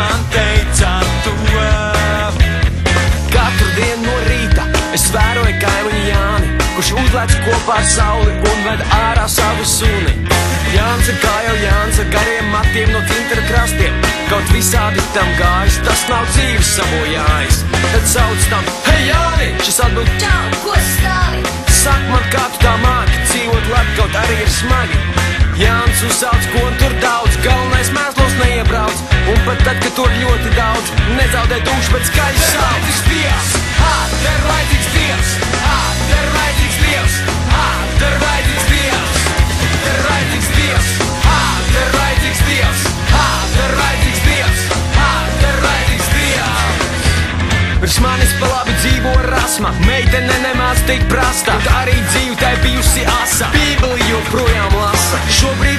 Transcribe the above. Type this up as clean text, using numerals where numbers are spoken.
man teica to. Katru dienu no rīta es vēroju kaimiņu Jāni, kurš uzlēc kopā ar sauli un ved ārā savu suni. Jānis ir kā jau Jānis ar gariem matiem no Tintera krastiem, kaut visādi tam gājis, tas nav dzīves sabojājis. Tad sauc tam, hei Jāni, šis atbild, čau, ko stāvi? Sak man, kā tu tā māki, dzīvot labi, kaut arī ir smagi. Jānis uzsauc, ko un tur daudz, galvenais mēslos neiebrauc, un pat tad, kad tur ļoti daudz, nezaudē dušu, bet skaļi sauc. Der vajadzīgs Dievs, der vajadzīgs Dievs, der vajadzīgs Dievs, der vajadzīgs Dievs, der vajadzīgs Dievs, der vajadzīgs Dievs, der vajadzīgs Dievs, der vajadzīgs Dievs. Virs manis pa labi dzīvo rasma, meitene nemāc tik prasta, un arī dzīve tai bijusi asa, Bībeli joprojām lasa. Šobrīd